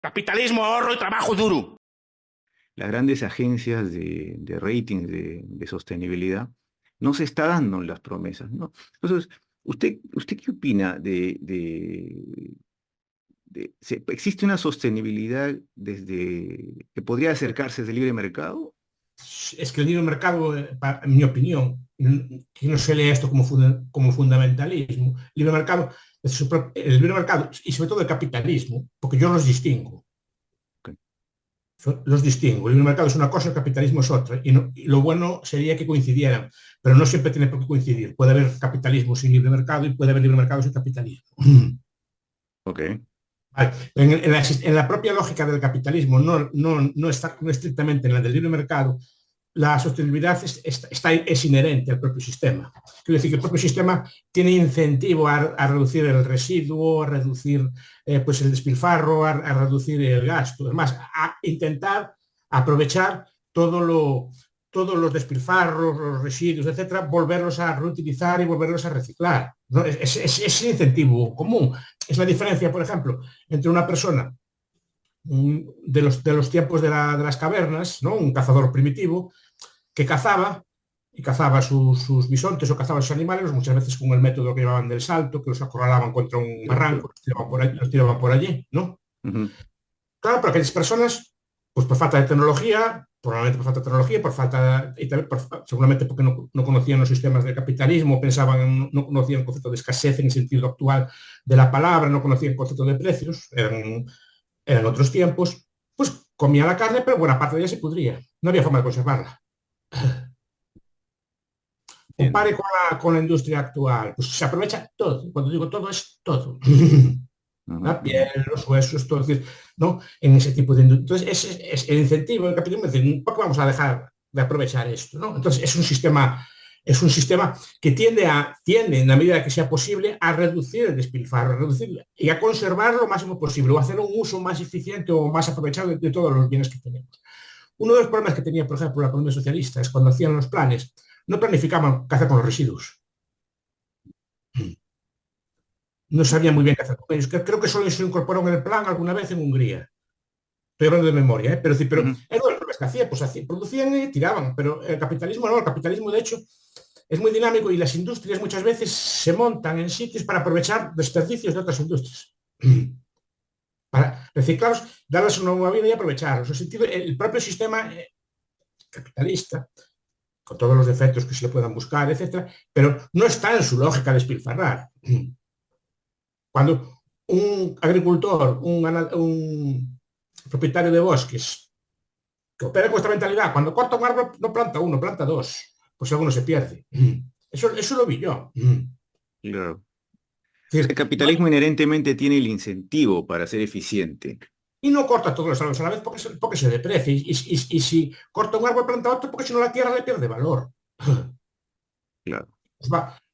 Capitalismo, ahorro y trabajo duro. Las grandes agencias de ratings de sostenibilidad no se está dando las promesas, ¿no? Entonces, ¿usted qué opina ¿existe una sostenibilidad desde que podría acercarse desde el libre mercado? Es que el libre mercado, en mi opinión, que no se lee esto como fundamentalismo, el libre mercado, el libre mercado y sobre todo el capitalismo, porque yo los distingo. Ok. Los distingo. El libre mercado es una cosa, el capitalismo es otra. Y lo bueno sería que coincidieran, pero no siempre tiene por qué coincidir. Puede haber capitalismo sin libre mercado y puede haber libre mercado sin capitalismo. Ok. Vale. En la propia lógica del capitalismo, no está no estrictamente en la del libre mercado, la sostenibilidad es inherente al propio sistema. Quiero decir que el propio sistema tiene incentivo a reducir el residuo, a reducir pues el despilfarro, a reducir el gasto, además a intentar aprovechar todos los despilfarros, los residuos, etcétera, volverlos a reutilizar y volverlos a reciclar. ¿No? Es el incentivo común. Es la diferencia, por ejemplo, entre una persona de los tiempos de las cavernas, ¿no? Un cazador primitivo, que cazaba y cazaba sus bisontes o cazaba sus animales, muchas veces con el método que llevaban del salto, que los acorralaban contra un Claro, claro. barranco, los tiraban por allí, ¿no? Ujú. Claro, pero aquellas personas, pues por falta de tecnología, probablemente por falta de tecnología, por falta, y también seguramente porque no conocían los sistemas de capitalismo, no conocían el concepto de escasez en el sentido actual de la palabra, no conocían el concepto de precios, eran otros tiempos, pues comía la carne, pero buena parte de ella se pudría. No había forma de conservarla. Entiendo. Compare con la industria actual, pues se aprovecha todo. Cuando digo todo, es todo. Ujú, La ujú. piel, los huesos, todo, es decir, ¿no? En ese tipo de industria. Entonces, es el incentivo del capitalismo, es decir, ¿por qué vamos a dejar de aprovechar esto? ¿No? Entonces, es un sistema que tiende, en la medida que sea posible, a reducir el despilfarro, a reducir y a conservar lo máximo posible, o a hacer un uso más eficiente o más aprovechado de todos los bienes que tenemos. Uno de los problemas que tenía, por ejemplo, la economía socialista es cuando hacían los planes, no planificaban qué hacer con los residuos. No sabían muy bien qué hacer con ellos. Creo que solo se incorporó en el plan alguna vez en Hungría. Estoy hablando de memoria, ¿eh? Pero Ujú. era uno de los problemas que hacían, pues producían y tiraban, pero el capitalismo no, el capitalismo de hecho es muy dinámico y las industrias muchas veces se montan en sitios para aprovechar desperdicios de otras industrias. Para reciclarlos, darles una nueva vida y aprovecharlos. En el sentido, el propio sistema capitalista con todos los defectos que se le puedan buscar, etcétera, pero no está en su lógica de despilfarrar. Cuando un agricultor, un propietario de bosques, que opera con esta mentalidad, cuando corta un árbol no planta uno, planta dos, pues alguno se pierde. Eso lo vi yo. Claro. Es O sea, el decir, capitalismo inherentemente tiene el incentivo para ser eficiente. y no corta todos los árboles a la vez porque se deprecia. Y si corta un árbol, planta otro, porque si no la tierra le pierde valor. Claro.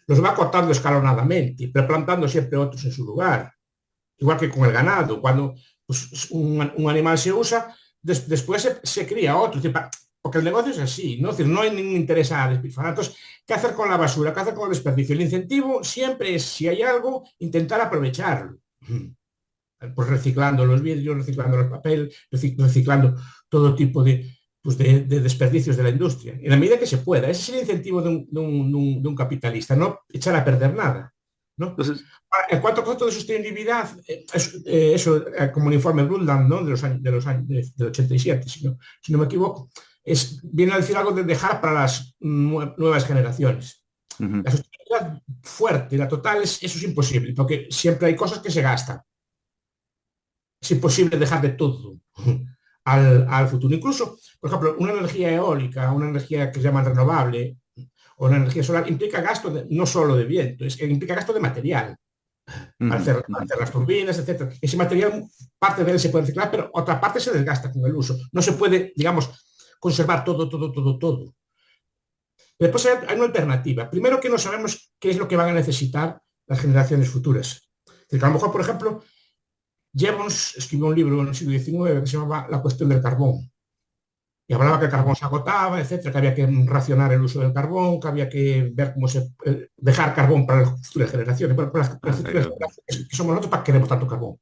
Los va cortando escalonadamente, pero plantando siempre otros en su lugar. Igual que con el ganado, cuando pues, un animal se usa, después se cría otro, porque el negocio es así, ¿no? Es decir, no hay ningún interés a despilfarrar. Entonces, ¿qué hacer con la basura? ¿Qué hacer con el desperdicio? El incentivo siempre es, si hay algo, intentar aprovecharlo. Pues reciclando los vidrios, reciclando el papel, reciclando todo tipo de desperdicios de la industria, en la medida que se pueda. Ese es el incentivo de un capitalista, no echar a perder nada. ¿No? Entonces, En cuanto al concepto de sostenibilidad, eso, como el informe Brundtland, ¿no? Del 87, si no me equivoco, viene a decir algo de dejar para las nuevas generaciones. ujú. La sostenibilidad fuerte, la total, eso es imposible, porque siempre hay cosas que se gastan. Es imposible dejar de todo al futuro. Incluso, por ejemplo, una energía eólica, una energía que se llama renovable, o una energía solar, implica gasto no solo de viento, implica gasto de material para Ujú, hacer, para ujú. hacer las turbinas, etcétera. Ese material, parte de él se puede reciclar, pero otra parte se desgasta con el uso. No se puede, digamos, conservar todo, todo, todo, todo. Después hay una alternativa. Primero que no sabemos qué es lo que van a necesitar las generaciones futuras. Es decir, a lo mejor, por ejemplo, Jevons escribió un libro en el siglo XIX que se llamaba La cuestión del carbón. Y hablaba que el carbón se agotaba, etcétera, que había que racionar el uso del carbón, que había que ver cómo dejar carbón para las futuras generaciones, para las Ah, futuras claro. generaciones que somos nosotros, para que queremos tanto carbón.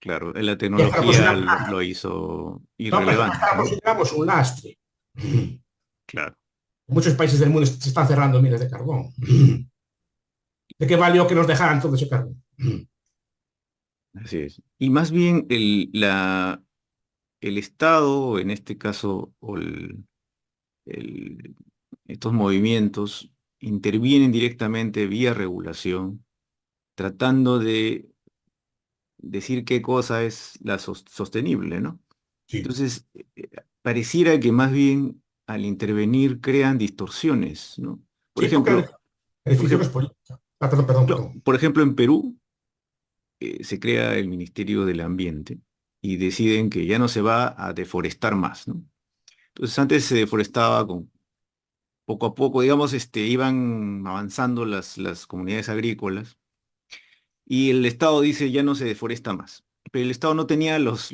claro, la Y hasta tecnología lo hizo no, pero irrelevante, hasta lo ¿no? consideramos un lastre. En Claro, muchos países del mundo se están cerrando minas de carbón. ¿De qué valió que nos dejaran todo ese carbón? así es. Y más bien el Estado, en este caso, el- estos movimientos intervienen directamente vía regulación, tratando de decir qué cosa es la sostenible, ¿no? Sí, Entonces, pareciera que más bien al intervenir crean distorsiones, ¿no? Por sí, porque la ejemplo, por decisión es ejemplo, política. Ah, perdón, perdón, perdón. por ejemplo, en Perú se crea el Ministerio del Ambiente y deciden que ya no se va a deforestar más, ¿no? Entonces, antes se deforestaba con poco a poco, digamos, iban avanzando las comunidades agrícolas y el Estado dice ya no se deforesta más. Pero el Estado no tenía las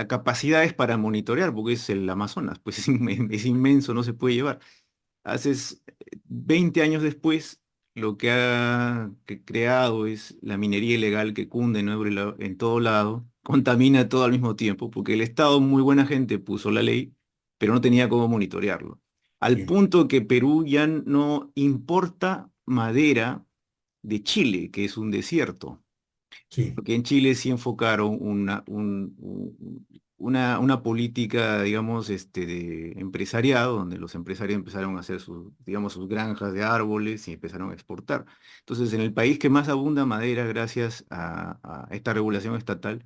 capacidades para monitorear, porque es el Amazonas, pues es inmenso, no se puede llevar. Haces 20 años después, lo que ha creado es la minería ilegal que cunde, ¿no? En todo lado, contamina todo al mismo tiempo, porque el Estado, muy buena gente, puso la ley, pero no tenía cómo monitorearlo. Al Sí, punto que Perú ya no importa madera de Chile, que es un desierto. sí, Porque en Chile sí enfocaron una política, digamos, de empresariado, donde los empresarios empezaron a hacer sus, digamos, sus granjas de árboles y empezaron a exportar. Entonces, en el país que más abunda madera, gracias a esta regulación estatal,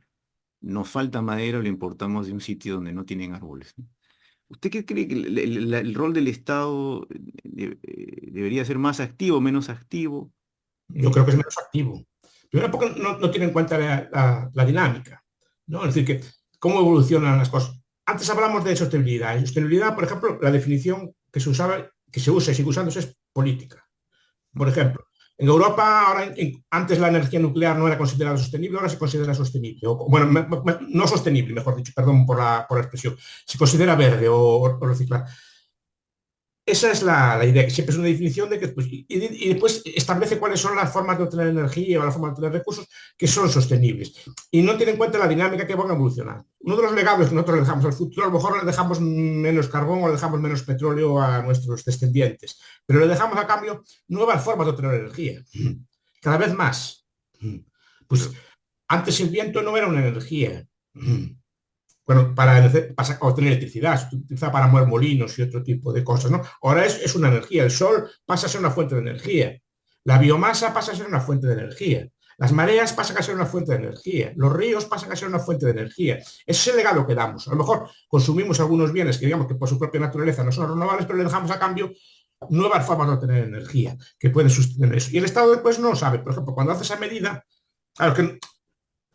nos falta madera, lo importamos de un sitio donde no tienen árboles, ¿no? ¿Usted qué cree que el rol del Estado debería ser más activo, menos activo? yo creo Eh, que es menos activo. Primero porque no tiene en cuenta la dinámica, ¿no? Es decir, que cómo evolucionan las cosas. Antes hablamos de sostenibilidad. En sostenibilidad, por ejemplo, la definición que se usaba, que se usa y sigue usándose es política. Por ejemplo, en Europa, antes la energía nuclear no era considerada sostenible, ahora se considera sostenible. O, bueno, no sostenible, mejor dicho, perdón por la expresión. Se considera verde o reciclar. Esa es la idea, que siempre es una definición de que pues, y después establece cuáles son las formas de obtener energía o las formas de obtener recursos que son sostenibles. Y no tiene en cuenta la dinámica que van a evolucionar. Uno de los legados que nosotros le dejamos al futuro, a lo mejor le dejamos menos carbón o le dejamos menos petróleo a nuestros descendientes, pero le dejamos a cambio nuevas formas de obtener energía, cada vez más. Pues antes el viento no era una energía. Bueno, para obtener electricidad, se utiliza para mover molinos y otro tipo de cosas, ¿no? Ahora es una energía, el sol pasa a ser una fuente de energía, la biomasa pasa a ser una fuente de energía, las mareas pasan a ser una fuente de energía, los ríos pasan a ser una fuente de energía. Ese es el legado que damos. A lo mejor consumimos algunos bienes que digamos que por su propia naturaleza no son renovables, pero le dejamos a cambio nuevas formas de obtener energía que pueden sostener eso. Y el Estado después no lo sabe. Por ejemplo, cuando hace esa medida, claro que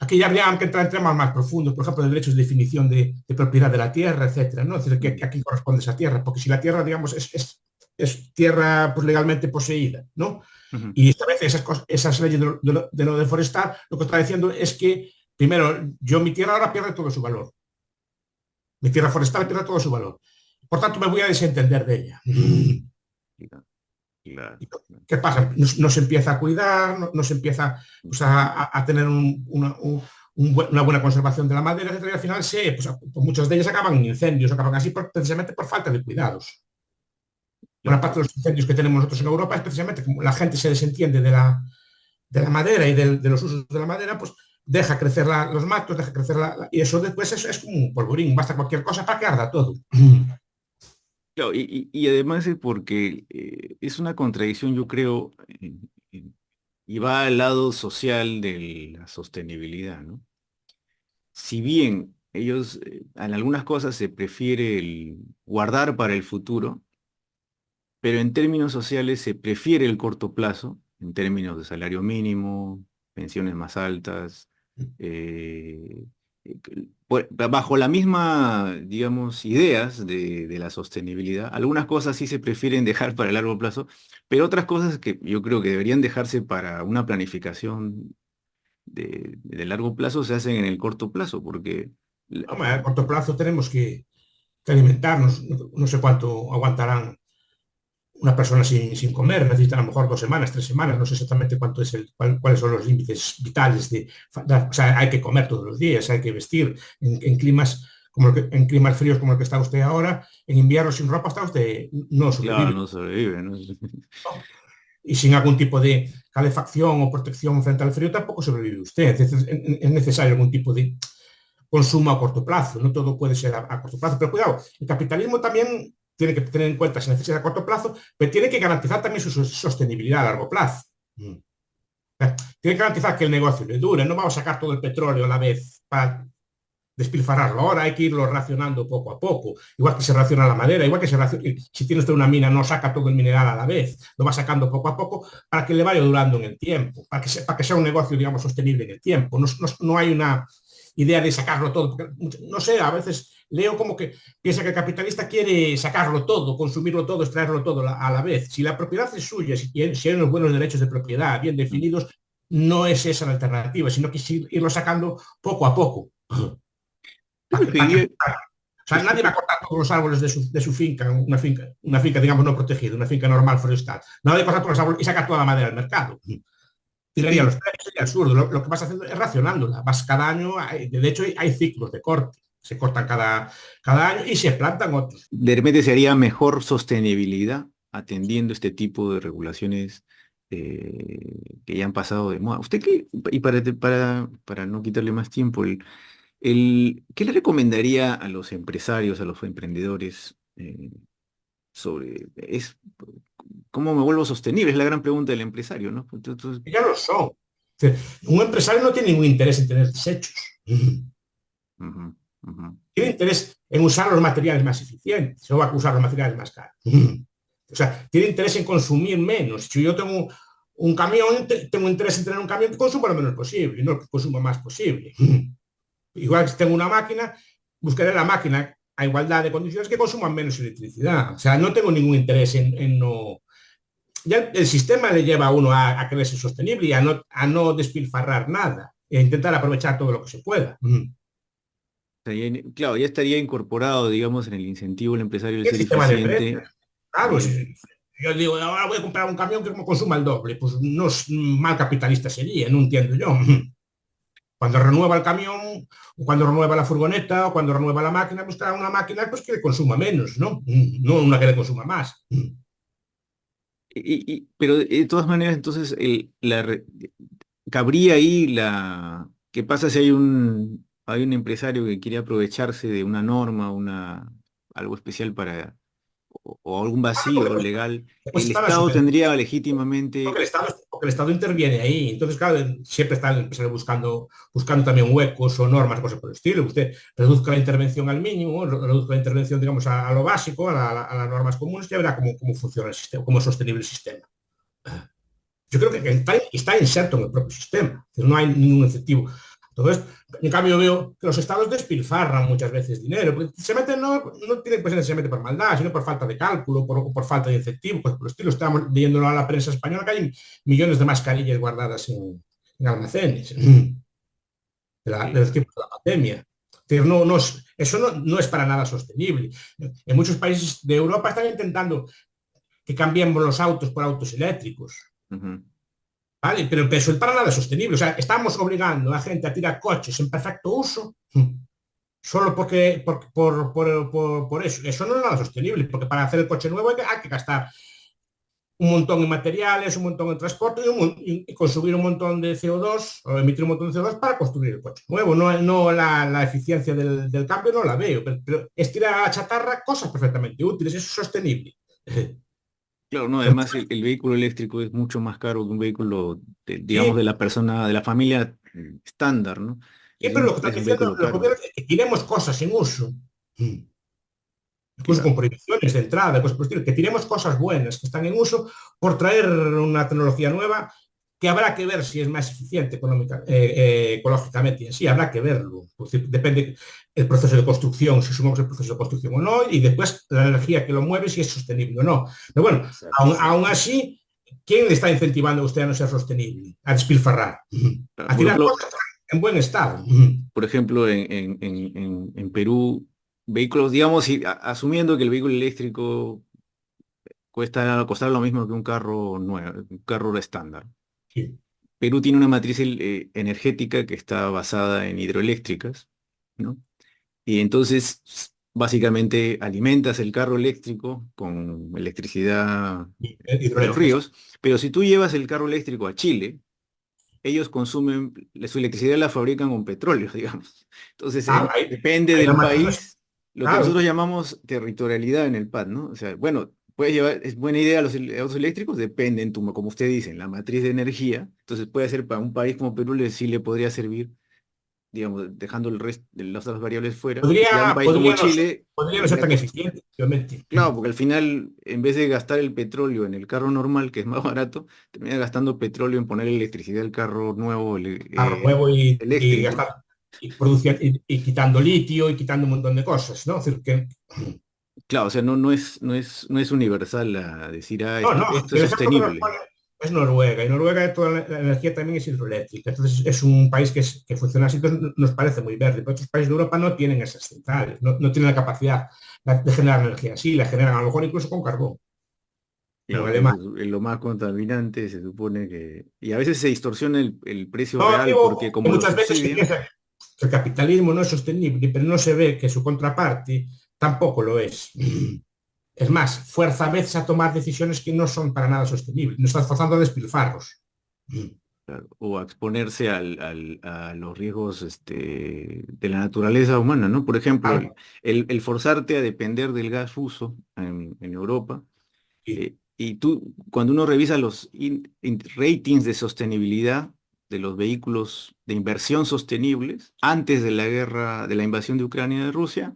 aquí ya habría que entrar en temas más profundos, por ejemplo, de derechos de definición de propiedad de la tierra, etcétera, ¿no? Es decir, que a quién corresponde esa tierra, porque si la tierra, digamos, es tierra pues, legalmente poseída, ¿no? Ujú. Y esta vez esas leyes de no deforestar, lo que está diciendo es que, primero, mi tierra ahora pierde todo su valor. Mi tierra forestal pierde todo su valor. Por tanto, me voy a desentender de ella. Claro, claro, claro. ¿Qué pasa? No se empieza a cuidar, no se empieza pues, a tener una buena conservación de la madera, etc. Y al final pues muchas de ellas acaban en incendios, acaban así precisamente por falta de cuidados. Buena Claro. parte de los incendios que tenemos nosotros en Europa es precisamente como la gente se desentiende de la madera y de los usos de la madera, pues deja crecer los matos, deja crecer y eso después es como un polvorín, basta cualquier cosa para que arda todo. Claro, y además es porque es una contradicción, yo creo, y va al lado social de la sostenibilidad, ¿no? Si bien ellos, en algunas cosas se prefiere el guardar para el futuro, pero en términos sociales se prefiere el corto plazo, en términos de salario mínimo, pensiones más altas, eh, bajo la misma, digamos, ideas de la sostenibilidad. Algunas cosas sí se prefieren dejar para el largo plazo, pero otras cosas que yo creo que deberían dejarse para una planificación de largo plazo se hacen en el corto plazo, porque Hombre, a corto plazo tenemos que alimentarnos, no sé cuánto aguantarán una persona sin comer necesita a lo mejor 2 semanas, 3 semanas, no sé exactamente cuánto es cuáles son los límites vitales o sea, hay que comer todos los días, hay que vestir en climas en climas fríos como el que está usted ahora, en invierno sin ropa está usted no Claro, sobrevive, no sobrevive, ¿no? ¿no? Y sin algún tipo de calefacción o protección frente al frío tampoco sobrevive usted. Entonces, es necesario algún tipo de consumo a corto plazo, no todo puede ser a corto plazo, pero cuidado, el capitalismo también tiene que tener en cuenta si necesita a corto plazo, pero tiene que garantizar también su sostenibilidad a largo plazo. Tiene que garantizar que el negocio le dure, no vamos a sacar todo el petróleo a la vez para despilfarrarlo ahora, hay que irlo racionando poco a poco, igual que se raciona la madera, igual que si tiene usted una mina no saca todo el mineral a la vez, lo va sacando poco a poco para que le vaya durando en el tiempo, para que sea un negocio, digamos, sostenible en el tiempo. No hay una idea de sacarlo todo, porque, no sé, a veces leo como que piensa que el capitalista quiere sacarlo todo, consumirlo todo, extraerlo todo a la vez. Si la propiedad es suya, si hay unos buenos derechos de propiedad bien definidos, no es esa la alternativa, sino que es irlo sacando poco a poco. Yo preferiría, O sea, nadie va a cortar todos los árboles de su finca, una finca, digamos, no protegida, una finca normal forestal. Nadie corta todos los árboles y saca toda la madera al mercado. Tiraría los precios, sería absurdo. Lo que vas haciendo es racionándola. Vas cada año, de hecho, hay ciclos de corte. Se cortan cada año y se plantan otros. de repente se haría mejor sostenibilidad atendiendo este tipo de regulaciones que ya han pasado de moda. ¿Usted qué, y para no quitarle más tiempo, ¿qué le recomendaría a los empresarios, a los emprendedores cómo me vuelvo sostenible? Es la gran pregunta del empresario, ¿no? Entonces, Ya lo son. Un empresario no tiene ningún interés en tener desechos. ujú, ujú. Tiene interés en usar los materiales más eficientes, no va a usar los materiales más caros. O sea, tiene interés en consumir menos. Si yo tengo un camión, tengo interés en tener un camión que consuma lo menos posible, no que consuma más posible. Igual que si tengo una máquina, buscaré la máquina a igualdad de condiciones que consuman menos electricidad. O sea, no tengo ningún interés en no... Ya el sistema le lleva a uno a querer ser sostenible y a no despilfarrar nada, e intentar aprovechar todo lo que se pueda. Claro, ya estaría incorporado, digamos, en el incentivo del empresario de El ser sistema de precios. eficiente. Claro, eh, yo digo, ahora voy a comprar un camión que consuma el doble. Pues no es mal capitalista sería, no entiendo yo. Cuando renueva el camión, o cuando renueva la furgoneta, o cuando renueva la máquina, buscará una máquina pues, que le consuma menos, ¿no? No una que le consuma más. pero de todas maneras, entonces, cabría ahí ¿qué pasa si hay un empresario que quiere aprovecharse de una norma, algo especial o algún vacío legal? Después ¿El está la Estado subvención. tendría legítimamente... Porque el Estado interviene ahí. Entonces, claro, siempre está el empresario buscando también huecos o normas, cosas por el estilo. Usted reduzca la intervención al mínimo, reduzca la intervención, digamos, a lo básico, a las normas comunes, ya verá cómo funciona el sistema, cómo es sostenible el sistema. Yo creo que está inserto en el propio sistema. No hay ningún incentivo. Entonces, en cambio veo que los estados despilfarran muchas veces dinero, porque se meten, no tiene que ser necesariamente por maldad, sino por falta de cálculo, por falta de incentivo, pues por el estilo. Estamos leyéndolo a la prensa española que hay millones de mascarillas guardadas en almacenes de los tiempos de la pandemia. Eso no es para nada sostenible. En muchos países de Europa están intentando que cambiemos los autos por autos eléctricos. Ujú. ¿Vale? Pero eso es para nada sostenible. O sea, estamos obligando a la gente a tirar coches en perfecto uso solo por eso. Eso no es nada sostenible, porque para hacer el coche nuevo hay que gastar un montón en materiales, un montón en transporte y consumir un montón de CO2 o emitir un montón de CO2 para construir el coche nuevo. No la eficiencia del cambio no la veo, pero es tirar a la chatarra cosas perfectamente útiles, eso es sostenible. Claro, no, además el vehículo eléctrico es mucho más caro que un vehículo, digamos, Sí, de la persona, de la familia estándar, ¿no? sí, pero lo que Es están un diciendo vehículo los caro. gobiernos es que tiremos cosas en uso. Incluso con Claro. prohibiciones de entrada, cosas por el estilo, que tiremos cosas buenas que están en uso por traer una tecnología nueva que habrá que ver si es más eficiente ecológicamente. Y así habrá que verlo. Depende el proceso de construcción, si sumamos el proceso de construcción o no, y después la energía que lo mueve, si es sostenible o no. Pero bueno, Exacto. aún así, ¿quién le está incentivando a usted a no ser sostenible? A despilfarrar, Claro, a tirar cosas en buen estado. por ejemplo, en Perú, vehículos, digamos, asumiendo que el vehículo eléctrico costar lo mismo que un carro nuevo, un carro estándar. Sí. Perú tiene una matriz energética que está basada en hidroeléctricas, ¿no? Y entonces, básicamente, alimentas el carro eléctrico con electricidad de los Hidroeléctricas. ríos, pero si tú llevas el carro eléctrico a Chile, ellos consumen, su electricidad la fabrican con petróleo, digamos. Entonces, depende Ahí la del matriz no es- país, lo que claro. nosotros llamamos territorialidad en el PAD, ¿no? O sea, bueno, puedes llevar, es buena idea los autos eléctricos, depende, como usted dice, en la matriz de energía. Entonces, puede ser para un país como Perú, sí le podría servir, digamos, dejando el resto de las otras variables fuera. Y a un Podría, país como podría, no, Chile, podría no ser tendría tan costo. eficiente, obviamente. Claro, porque al final, en vez de gastar el petróleo en el carro normal, que es más barato, termina gastando petróleo en poner electricidad al carro nuevo Carro nuevo y eléctrico. gastar y, y quitando litio y quitando un montón de cosas, ¿no? Es decir, que, Claro, o sea, no es universal a decir, no, no, esto es el ejemplo que nos sostenible. pone es Noruega, y Noruega toda la energía también es hidroeléctrica, entonces es un país que funciona así, entonces nos parece muy verde, pero otros países de Europa no tienen esas centrales, no tienen la capacidad de generar energía, sí, la generan a lo mejor incluso con carbón, en Claro, que Alemania. eso es lo más contaminante, se supone que. Y a veces se distorsiona el precio No, real porque digo que como lo muchas veces se subsidian. piensa que el capitalismo no es sostenible, pero no se ve que su contraparte tampoco lo es. Es más, fuerza a veces a tomar decisiones que no son para nada sostenibles. Nos estás forzando a despilfarros. Claro, o a exponerse a los riesgos de la naturaleza humana, ¿no? Por ejemplo, Claro, el forzarte a depender del gas ruso en Europa, sí, y tú, cuando uno revisa los ratings de sostenibilidad de los vehículos de inversión sostenibles, antes de la guerra, de la invasión de Ucrania de Rusia,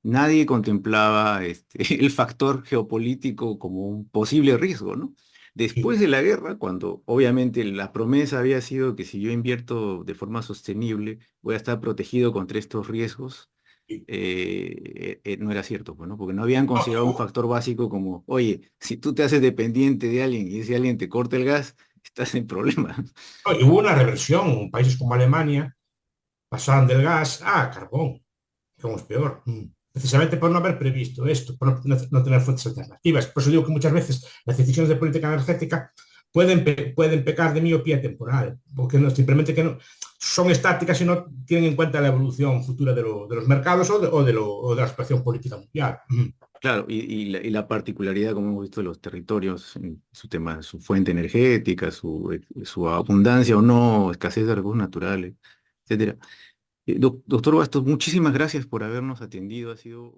nadie contemplaba el factor geopolítico como un posible riesgo, ¿no? sí, Después de la guerra, cuando obviamente la promesa había sido que si yo invierto de forma sostenible, voy a estar protegido contra estos riesgos, sí. no era cierto, pues, ¿no? Porque no habían No, considerado un factor básico como, oye, si tú te haces dependiente de alguien y ese alguien te corta el gas, estás en problemas. y hubo una reversión. Países como Alemania pasaron del gas a carbón, como es peor. Precisamente por no haber previsto esto, por no tener fuentes alternativas. Por eso digo que muchas veces las decisiones de política energética pueden pecar de miopía temporal, porque no, simplemente que no, son estáticas y no tienen en cuenta la evolución futura de los mercados o de la situación política mundial. Claro, y la particularidad, como hemos visto, de los territorios, en su tema, su fuente energética, su abundancia o no, escasez de recursos naturales, etcétera. Doctor Bastos, muchísimas gracias por habernos atendido. Ha sido